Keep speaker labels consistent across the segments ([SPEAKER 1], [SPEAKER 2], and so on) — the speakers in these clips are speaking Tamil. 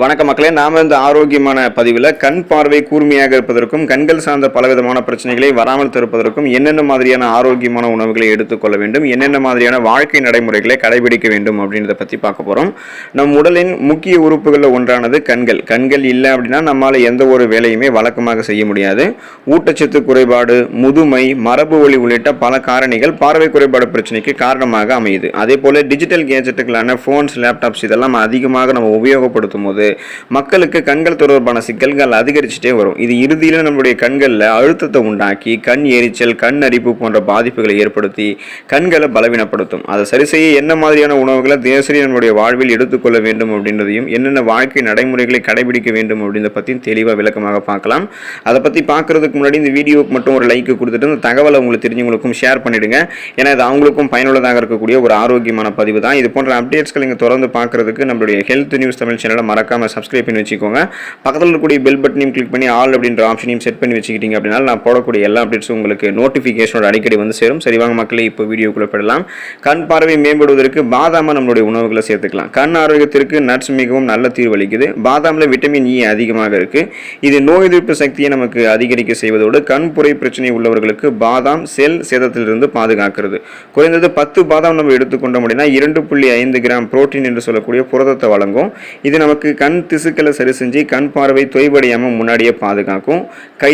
[SPEAKER 1] வணக்கம் மக்களே, நாம இந்த ஆரோக்கியமான பதிவில் கண் பார்வை கூர்மையாக இருப்பதற்கும் கண்கள் சார்ந்த பலவிதமான பிரச்சனைகளை வராமல் தடுப்பதற்கும் என்னென்ன மாதிரியான ஆரோக்கியமான உணவுகளை எடுத்துக்கொள்ள வேண்டும், என்னென்ன மாதிரியான வாழ்க்கை நடைமுறைகளை கடைபிடிக்க வேண்டும் அப்படின்றத பற்றி பார்க்க போகிறோம். நம் உடலின் முக்கிய உறுப்புகளில் ஒன்றானது கண்கள். கண்கள் இல்லை அப்படின்னா நம்மளால் எந்த ஒரு வேலையுமே வழக்கமாக செய்ய முடியாது. ஊட்டச்சத்து குறைபாடு, முதுமை, மரபு வழி உள்ளிட்ட பல காரணிகள் பார்வை குறைபாடு பிரச்சனைக்கு காரணமாக அமையுது. அதே போல டிஜிட்டல் கேஜெட்டுகளான ஃபோன்ஸ், லேப்டாப்ஸ் இதெல்லாம் அதிகமாக நம்ம உபயோகப்படுத்தும் போது மக்களுக்கு கண்கள் தொடர்பான சிக்கல்கள் அதிகரிச்சுட்டே வரும். இது இறுதியில் நம்முடைய கண்களில் அழுத்தத்தை உண்டாக்கி கண் எரிச்சல், கண் அரிப்பு போன்ற பாதிப்புகளை ஏற்படுத்தி கண்களை பலவீனப்படுத்தும். அதை சரி செய்ய என்ன மாதிரியான உணவுகளை தினசரி நம்முடைய வாழ்வில் எடுத்துக்கொள்ள வேண்டும் அப்படின்றதையும், என்னென்ன வாழ்க்கை நடைமுறைகளை கடைபிடிக்க வேண்டும் அப்படின்றத பற்றியும் தெளிவாக விளக்கமாக பார்க்கலாம். அதை பற்றி பார்க்கறதுக்கு முன்னாடி இந்த வீடியோவுக்கு மட்டும் ஒரு லைக் கொடுத்துட்டு இந்த தகவலை உங்களுக்கு தெரிஞ்சவங்களுக்கும் ஷேர் பண்ணிடுங்க. ஏன்னா இது அவங்களுக்கும் பயனுள்ளதாக இருக்கக்கூடிய ஒரு ஆரோக்கியமான பதிவு தான். இது போன்ற அப்டேட்ஸ்கள் நீங்கள் தொடர்ந்து பார்க்கறதுக்கு நம்மளுடைய ஹெல்த் நியூஸ் தமிழ் சேனலை மறக்காம சப்ஸ்கிரைப் பண்ணி வச்சுக்கோங்க. பக்கத்தில் இருக்கக்கூடிய பெல் பட்டனையும் கிளிக் பண்ணி ஆல் அப்படின்ற ஆப்ஷனையும் செட் பண்ணி வச்சுக்கிட்டீங்க அப்படின்னா நான் போடக்கூடிய எல்லா அப்டேட்ஸும் உங்களுக்கு நோட்டிஃபிகேஷனோட அடிக்கடி வந்து சேரும். சரிவாங்க மக்களே, இப்போ வீடியோக்குள்ள போடலாம். கண் பார்வை மேம்படுவதற்கு பாதாம நம்மளுடைய உணவுகளை சேர்த்துக்கலாம். கண் ஆரோக்கியத்திற்கு நட்ஸ் மிகவும் நல்ல தீர்வளிக்குது. பாதாமில் விட்டமின் இ அதிகமாக இருக்கு. இது நோய் எதிர்ப்பு சக்தியை நமக்கு அதிகரிக்க செய்வதோடு கண் புரை பிரச்சனை உள்ளவர்களுக்கு பாதாம் செல் சேதத்திலிருந்து பாதுகாக்கிறது. குறைந்தது 10 பாதாம் நம்ம எடுத்துக்கொண்டோம் அப்படின்னா 2.5 கிராம் புரோட்டீன் என்று சொல்லக்கூடிய புரதத்தை வழங்கும். இது நமக்கு கண் திசுக்களை சரி செஞ்சு கண் பார்வை தொய்வடையாமல் முன்னாடியே பாதுகாக்கும்.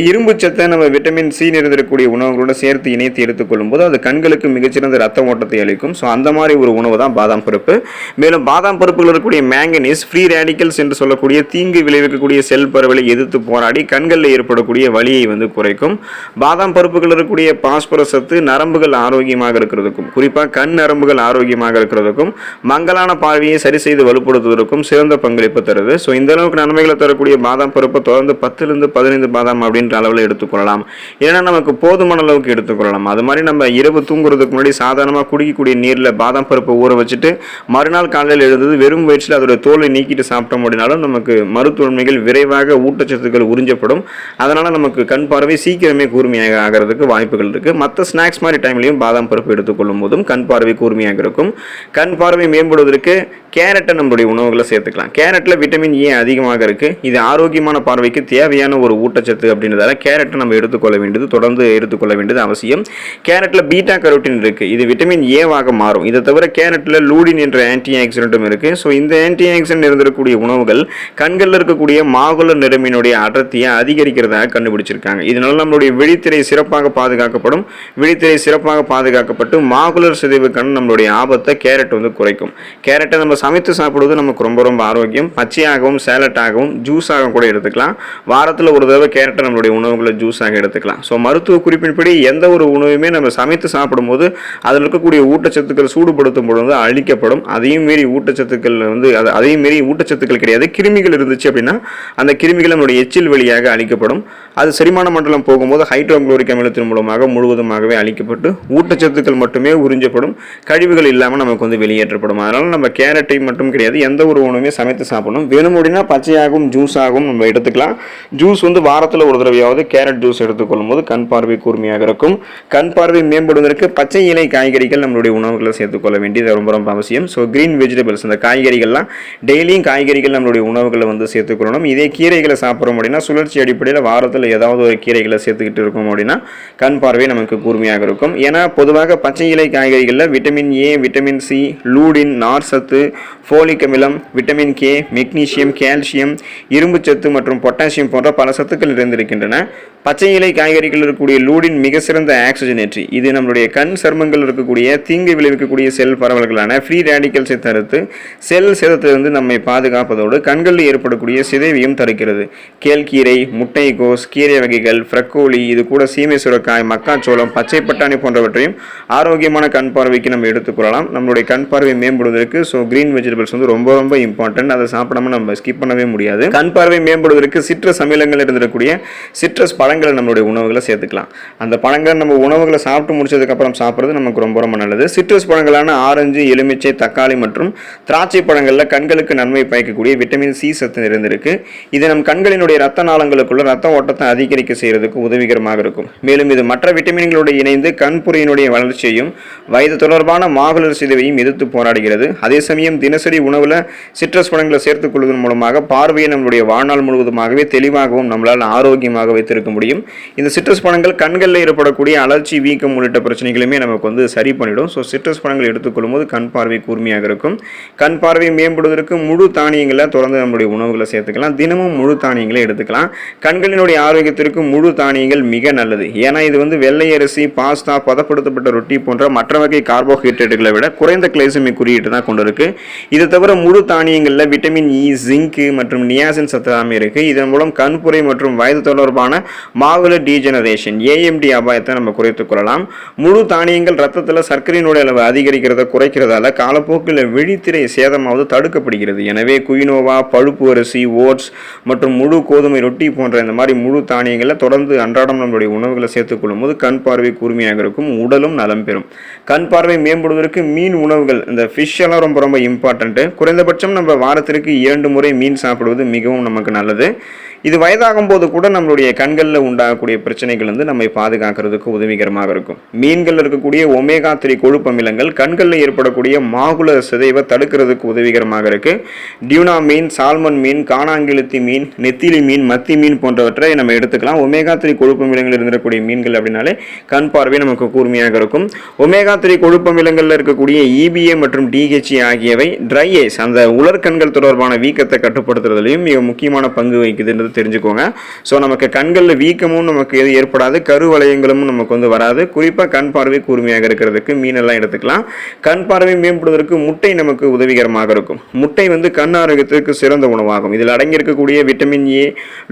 [SPEAKER 1] இரும்பு சத்தை நம்ம விட்டமின் சி நிறைந்திருக்கக்கூடிய உணவுகளோட சேர்த்து இணைத்து எடுத்துக்கொள்ளும் போது அது கண்களுக்கு மிகச்சிறந்த ரத்த ஓட்டத்தை அளிக்கும். ஸோ அந்த மாதிரி ஒரு உணவு தான் பாதாம் பருப்பு. மேலும் பாதாம் பருப்புகள் இருக்கக்கூடிய மேங்கனீஸ் ஃப்ரீ ரேடிக்கல்ஸ் என்று சொல்லக்கூடிய தீங்கு விளைவிக்கக்கூடிய செல் பரவலை எதிர்த்து போராடி கண்களில் ஏற்படக்கூடிய வலியை குறைக்கும். பாதாம் பருப்புகள் இருக்கக்கூடிய பாஸ்பரஸ் சத்து நரம்புகள் ஆரோக்கியமாக இருக்கிறதுக்கும், குறிப்பாக கண் நரம்புகள் ஆரோக்கியமாக இருக்கிறதுக்கும், மங்கலான பார்வையை சரி செய்து வலுப்படுத்துவதற்கும் சிறந்த பங்களிப்பு தருது. ஸோ இந்த அளவுக்கு நன்மைகளை தரக்கூடிய பாதாம் பருப்பை தொடர்ந்து 10 to 15 பாதாம் அப்படின்ற அளவில் எடுத்துக்கொள்ளலாம். ஏன்னா நமக்கு போதுமான அளவுக்கு எடுத்துக்கொள்ளலாம். அது மாதிரி நம்ம இரவு தூங்குறதுக்கு முன்னாடி சாதாரணமாக குடிக்கக்கூடிய நீரில் பாதாம் பருப்பை ஊற வச்சுட்டு மறுநாள் காலையில் எழுந்தது வெறும் வயிற்றில் அதோட தோலை நீக்கிட்டு சாப்பிட்டோம் அப்படின்னாலும் நமக்கு மருத்துவமைகள் விரைவாக ஊட்டச்சத்துக்கள் உறிஞ்சப்படும். அதனால நமக்கு கண் பார்வை சீக்கிரமே கூர்மையாக ஆகிறதுக்கு வாய்ப்புகள் இருக்கு. மற்ற ஸ்நாக்ஸ் மாதிரி டைம்லையும் பாதாம் பருப்பு எடுத்துக்கொள்ளும் போதும் கண் பார்வை கூர்மையாக இருக்கும். கண் பார்வை மேம்படுவதற்கு கேரட்டை நம்மளுடைய உணவுகளை சேர்த்துக்கலாம். கேரட்டில் விட்டமின் ஏ அதிகமாக இருக்கு. இது ஆரோக்கியமான பார்வைக்கு தேவையான ஒரு ஊட்டச்சத்து அப்படின்றதால கேரட்டை நம்ம எடுத்துக்கொள்ள வேண்டியது, தொடர்ந்து எடுத்துக்கொள்ள வேண்டியது அவசியம். கேரட்டில் பீட்டா கரோட்டின் இருக்கு. இது விட்டமின் ஏவாக மாறும். இதை தவிர கேரட்டில் லூடின் என்ற ஆன்டி ஆக்சிடென்ட்டும் இருக்கு. ஸோ இந்த ஆன்டி ஆக்சிடென்ட் இருந்திருக்கக்கூடிய உணவுகள் கண்களில் இருக்கக்கூடிய மாகுலர் நிறமினுடைய அடர்த்தியை அதிகரிக்கிறதாக கண்டுபிடிச்சிருக்காங்க. இதனால நம்மளுடைய விழித்திரை சிறப்பாக பாதுகாக்கப்படும். விழித்திரை சிறப்பாக பாதுகாக்கப்பட்டு மாகுலர் சிதைவு கண் நம்மளுடைய ஆபத்தை கேரட் குறைக்கும். கேரட்டை நம்ம சமைத்து சாப்பிடுவது நமக்கு ரொம்ப ரொம்ப ஆரோக்கியம். பச்சையாகவும் சேலட்டாகவும் ஜூஸாக கூட எடுத்துக்கலாம். வாரத்தில் ஒரு தடவை கேரட்டை நம்மளுடைய உணவுகளை ஜூஸாக எடுத்துக்கலாம். ஸோ மருத்துவ குறிப்பின்படி எந்த ஒரு உணவுமே நம்ம சமைத்து சாப்பிடும்போது அதில் இருக்கக்கூடிய ஊட்டச்சத்துக்கள் சூடுபடுத்தும் பொழுது அழிக்கப்படும். அதையும் மீறி ஊட்டச்சத்துக்கள் அதையும் மீறி ஊட்டச்சத்துக்கள் கிடையாது, கிருமிகள் இருந்துச்சு அப்படின்னா அந்த கிருமிகள் நம்மளுடைய எச்சில் வழியாக அழிக்கப்படும். அது செரிமான மண்டலம் போகும்போது ஹைட்ரோகுளோரிக் அமிலத்தின் மூலமாக முழுவதுமாகவே அழிக்கப்பட்டு ஊட்டச்சத்துக்கள் மட்டுமே உறிஞ்சப்படும், கழிவுகள் இல்லாமல் நமக்கு வெளியேற்றப்படும். அதனால நம்ம கேரட்டை மட்டும் கிடையாது, எந்த ஒரு உணவுமே சமைத்து சாப்பிடணும். வேணும் அப்படின்னா பச்சையாகவும் ஜூஸாகவும் நம்ம எடுத்துக்கலாம். ஜூஸ் வாரத்தில் ஒரு தடவையாவது கேரட் ஜூஸ் எடுத்துக்கொள்ளும் போது கண் பார்வை கூர்மையாக இருக்கும். கண் பார்வை மேம்படுவதற்கு பச்சை இலை காய்கறிகள் நம்மளுடைய உணவுகளை சேர்த்துக்கொள்ள வேண்டியது ரொம்ப ரொம்ப அவசியம். ஸோ கிரீன் வெஜிடபிள்ஸ், அந்த காய்கறிகள்லாம் டெய்லியும் காய்கறிகள் நம்மளுடைய உணவுகளை சேர்த்துக்கொள்ளணும். இதே கீரைகளை சாப்பிட்றோம் அப்படின்னா சுழற்சி அடிப்படையில் வாரத்தில் ஏதாவது ஒரு கீரைகளை சேர்த்துக்கிட்டு இருக்கோம் அப்படின்னா கண் பார்வை நமக்கு கூர்மையாக இருக்கும். ஏன்னா பொதுவாக பச்சை இலை காய்கறிகளில் vitamin A, vitamin C, lutein, நார் சத்து, ஃபோலிக் அமிலம், விட்டமின் கே, மெக்னீசியம், கால்சியம், இரும்பு சத்து மற்றும் பொட்டாசியம் போன்ற பல சத்துக்கள் இருந்திருக்கின்றன. பச்சை இலை காய்கறிகள் இருக்கக்கூடிய லூடின் மிக சிறந்த ஆக்சிஜனேற்றி. இது நம்மளுடைய கண் சர்மங்கள் இருக்கக்கூடிய தீங்கு விளைவிக்கக்கூடிய செல் பரவல்களான ஃப்ரீ ரேடிக்கல்ஸை தடுத்து செல் சேதத்திலிருந்து நம்மை பாதுகாப்பதோடு கண்களில் ஏற்படக்கூடிய சிதைவையும் தடுக்கிறது. கேழ்கீரை, முட்டைகோஸ், கீரை வகைகள், ஃப்ரக்கோலி, இது கூட சீமை சுரக்காய், மக்காச்சோளம், பச்சை பட்டாணி போன்றவற்றையும் ஆரோக்கியமான கண் பார்வைக்கு நம்ம எடுத்துக்கொள்ளலாம். நம்மளுடைய கண் பார்வை மேம்படுவதற்கு ஸோ கிரீன் வெஜிடபிள்ஸ் ரொம்ப ரொம்ப இம்பார்ட்டன்ட். அதை சாப்பிடாம நம்ம ஸ்கிப் பண்ணவே முடியாது. கண் பார்வை மேம்படுவதற்கு சிட்ரஸ் அமிலங்கள் இருந்திருக்கக்கூடிய சிட்ரஸ் பழ பழங்களை நம்மளுடைய உணவுகளை சேர்த்துக்கலாம். அந்த பழங்களை நம்ம உணவுகளை சாப்பிட்டு முடிச்சதுக்கப்புறம் சாப்பிட்றது நமக்கு ரொம்ப ரொம்ப நல்லது. சிட்ரஸ் பழங்களான ஆரஞ்சு, எலுமிச்சை, தக்காளி மற்றும் திராட்சை பழங்களில் கண்களுக்கு நன்மை பயக்கக்கூடிய விட்டமின் சி சத்து நிறைந்திருக்கு. இது நம் கண்களினுடைய ரத்த நாளங்களுக்குள்ள ரத்த ஓட்டத்தை அதிகரிக்க செய்யறதுக்கு உதவிகரமாக இருக்கும். மேலும் இது மற்ற விட்டமின்களோடு இணைந்து கண்புரையினுடைய வளர்ச்சியையும் வயது தொடர்பான மாகுலர் சிதைவையும் எதிர்த்து போராடுகிறது. அதே சமயம் தினசரி உணவுல சிட்ரஸ் பழங்களை சேர்த்துக் கொள்வதன் மூலமாக பார்வையை நம்மளுடைய வாழ்நாள் முழுவதுமாகவே தெளிவாகவும் நம்மளால் ஆரோக்கியமாக வைத்திருக்க முடியும். இந்த சிட்ரஸ் பழங்கள் கண்களில் ஏற்படக்கூடிய அலர்ச்சி, வீக்கம் உள்ளிட்ட பிரச்சனைகளுமே நமக்கு சரி பண்ணிடும். ஸோ சிட்ரஸ் பழங்கள் எடுத்துக்கொள்ளும் போது கண் பார்வை கூர்மையாக இருக்கும். கண் பார்வை மேம்படுவதற்கு முழு தானியங்களை தொடர்ந்து நம்மளுடைய உணவுகளை சேர்த்துக்கலாம். தினமும் முழு தானியங்களை எடுத்துக்கலாம். கண்களினுடைய ஆரோக்கியத்திற்கு முழு தானியங்கள் மிக நல்லது. ஏன்னா இது வெள்ளை அரிசி, பாஸ்தா, பதப்படுத்தப்பட்ட ரொட்டி போன்ற மற்ற வகை கார்போஹைட்ரேட்டுகளை விட குறைந்த கிளைசமிக் குறியீட்டு தான் கொண்டு இருக்கு. இது தவிர முழு தானியங்களில் விட்டமின் இ, ஜிங்க் மற்றும் நியாசின் சத்து எல்லாமே இருக்கு. இதன் மூலம் கண்புரை மற்றும் வயது தொடர்பான மாகுலர் டீஜெனரேஷன் ஏஎம்டி அபாயத்தை நம்ம குறைத்துக் கொள்ளலாம். முழு தானியங்கள் ரத்தத்தில் சர்க்கரையினுடைய அளவு அதிகரிக்கிறத குறைக்கிறதால காலப்போக்கில் விழித்திரை சேதமாவது தடுக்கப்படுகிறது. எனவே குயினோவா, பழுப்பு அரிசி, ஓட்ஸ் மற்றும் முழு கோதுமை ரொட்டி போன்ற இந்த மாதிரி முழு தானியங்களை தொடர்ந்து அன்றாடம் நம்மளுடைய உணவுகளை சேர்த்துக்கொள்ளும் போது கண் பார்வை கூர்மையாக இருக்கும், உடலும் நலம் பெறும். கண் பார்வை மேம்படுவதற்கு மீன் உணவுகள், இந்த ஃபிஷ் எல்லாம் ரொம்ப ரொம்ப இம்பார்ட்டன்ட்டு. குறைந்தபட்சம் நம்ம வாரத்திற்கு 2 முறை மீன் சாப்பிடுவது மிகவும் நமக்கு நல்லது. இது வயதாகும் போது கூட நம்மளுடைய கண்களில் உண்டாகக்கூடிய பிரச்சனைகள் நம்மை பாதுகாக்கிறதுக்கு உதவிகரமாக இருக்கும். மீன்கள் இருக்கக்கூடிய ஒமேகா 3 கொழுப்பு அமிலங்கள் கண்களில் ஏற்படக்கூடிய மாகுலர் சிதைவை தடுக்கிறதுக்கு உதவிகரமாக இருக்கு. டியூனா மீன், சால்மன் மீன், காணாங்கிழுத்தி மீன், நெத்திலி மீன், மத்தி மீன் போன்றவற்றை நம்ம எடுத்துக்கலாம். ஒமேகா 3 கொழுப்பு அமிலங்கள் இருந்திருக்கக்கூடிய மீன்கள் அப்படின்னாலே கண் பார்வை நமக்கு கூர்மையாக இருக்கும். ஒமேகா 3 கொழுப்பு அமிலங்களில் இருக்கக்கூடிய EPA மற்றும் DHA ஆகியவை ட்ரை ஐஸ், அந்த உலர்கண்கள் தொடர்பான வீக்கத்தை கட்டுப்படுத்துறதுலையும் மிக முக்கியமான பங்கு வகிக்குதுன்றது தெரிஞ்சுக்கோங்க. ஸோ நமக்கு கண்களில் வீக்கமும் நமக்கு எது ஏற்படாது, கருவளையங்களும் நமக்கு வராது. குறிப்பாக கண் பார்வை கூர்மையாக இருக்கிறதுக்கு மீனெல்லாம் எடுத்துக்கலாம். கண் பார்வை மேம்படுவதற்கு முட்டை நமக்கு உதவிகரமாக இருக்கும். முட்டை கண் ஆரோக்கியத்திற்கு சிறந்த உணவாகும். இதில் அடங்கியிருக்கக்கூடிய விட்டமின் ஏ,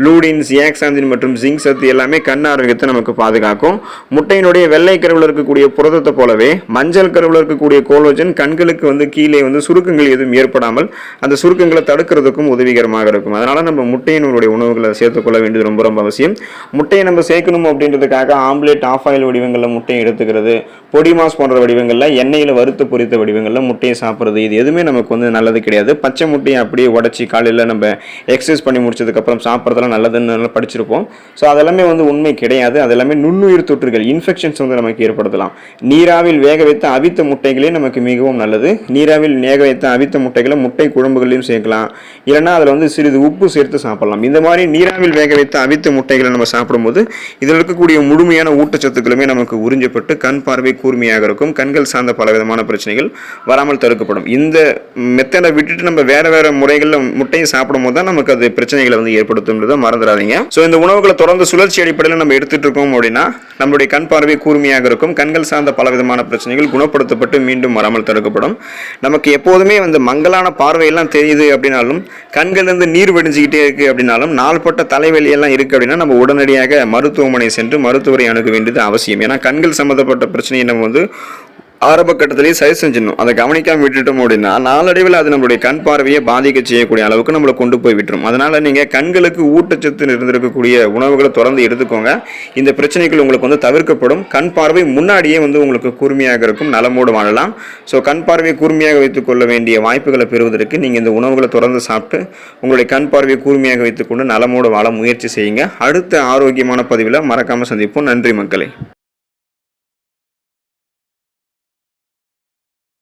[SPEAKER 1] லூடின், ஜியாக்சாந்தின் மற்றும் ஜிங்க் சத்து எல்லாமே கண் ஆரோக்கியத்தை நமக்கு பாதுகாக்கும். முட்டையினுடைய வெள்ளை கருவில் இருக்கக்கூடிய புரதத்தை போலவே மஞ்சள் கருவில் இருக்கக்கூடிய கோலோஜன் கண்களுக்கு கீழே சுருக்கங்கள் எதுவும் ஏற்படாமல் அந்த சுருக்கங்களை தடுக்கிறதுக்கும் உதவிகரமாக இருக்கும். அதனால நம்ம முட்டையினுடைய உணவுகளை சேர்த்துக்கொள்ள வேண்டியது ரொம்ப ரொம்ப அவசியம். முட்டையை நம்ம சேர்க்கணும் அப்படின்றதுக்காக ஆம்லேட், ஆஃப் ஆயில் வடிவங்களில் முட்டையை எடுத்துக்கிறது, பொடி மாஸ் போன்ற வடிவங்களில் எண்ணெயில் வறுத்து பொரித்த வடிவங்களில் முட்டையை சாப்பிட்றது, இது எதுவுமே நமக்கு நல்லது கிடையாது. பச்சை முட்டையை அப்படியே உடச்சி காலையில் நம்ம எக்ஸசைஸ் பண்ணி முடிச்சதுக்கப்புறம் சாப்பிட்றதுலாம் நல்லதுன்னு படிச்சிருப்போம். ஸோ அதெல்லாமே உண்மை கிடையாது. அதெல்லாமே நுண்ணுயிர் தொற்றுகள், இன்ஃபெக்ஷன்ஸ் நமக்கு ஏற்படுத்தலாம். நீராவில் வேக வைத்த அவித்த முட்டைகளே நமக்கு மிகவும் நல்லது. நீராவில் வேக வைத்த அவித்த முட்டைகளை முட்டை குழம்புகளையும் சேர்க்கலாம். இல்லைன்னா அதில் சிறிது உப்பு சேர்த்து சாப்பிடலாம். இந்த மாதிரி நீராவில் வேக வைத்த அவித்த முட்டைகளை நம்ம சாப்பிடும்போது இதில் இருக்கக்கூடிய முழுமையான ஊட்டச்சத்துக்களுமே நமக்கு உறிஞ்சப்பட்டு கண் பார்வை கூர்மையாக இருக்கும். கண்கள் சார்ந்த பல விதமான பிரச்சனைகள் வராமல் தடுக்கப்படும். இந்த மெத்தடை விட்டுட்டு நம்ம வேற வேற முறைகளில் முட்டையை சாப்பிடும் போது தான் நமக்கு அது பிரச்சனைகளை ஏற்படுத்தும்ன்றதை மறந்துடாதீங்க. ஸோ இந்த உணவுகளை தொடர்ந்து சுழற்சி அடிப்படையில் நம்ம எடுத்துட்டு இருக்கோம் அப்படின்னா நம்மளுடைய கண் பார்வை கூர்மையாக இருக்கும். கண்கள் சார்ந்த பல விதமான பிரச்சனைகள் குணப்படுத்தப்பட்டு மீண்டும் வராமல் தடுக்கப்படும். நமக்கு எப்போதுமே மங்கலான பார்வையெல்லாம் தெரியுது அப்படின்னாலும் கண்கள் நீர் வடிஞ்சுக்கிட்டே இருக்கு அப்படின்னாலும் நாள்பட்ட தலைவலியெல்லாம் இருக்கு அப்படின்னா நம்ம உடனடியாக மருத்துவமனை சென்று மருத்துவரை அணுக வேண்டியது அவசியம். ஏன்னா கண்கள் சம்பந்தப்பட்ட பிரச்சனையை நம்ம ஆரம்ப கட்டத்திலேயே சரி செஞ்சிடணும். அதை கவனிக்காமல் விட்டுட்டோம் அப்படின்னா நாளடைவில் அது நம்மளுடைய கண் பார்வையை பாதிக்க செய்யக்கூடிய அளவுக்கு நம்மளை கொண்டு போய் விட்டுரும். அதனால நீங்கள் கண்களுக்கு ஊட்டச்சத்து இருந்திருக்கக்கூடிய உணவுகளை தொடர்ந்து எடுத்துக்கோங்க. இந்த பிரச்சனைகள் உங்களுக்கு தவிர்க்கப்படும். கண் பார்வை முன்னாடியே உங்களுக்கு கூர்மையாக இருக்கும், நலமோடு வாழலாம். ஸோ கண் பார்வையை கூர்மையாக வைத்துக் கொள்ள வேண்டிய வாய்ப்புகளை பெறுவதற்கு நீங்கள் இந்த உணவுகளை தொடர்ந்து சாப்பிட்டு உங்களுடைய கண் பார்வையை கூர்மையாக வைத்துக்கொண்டு நலமோடு வாழ முயற்சி செய்யுங்க. அடுத்த ஆரோக்கியமான பதிவில் மறக்காமல் சந்திப்போம். நன்றி மக்களே.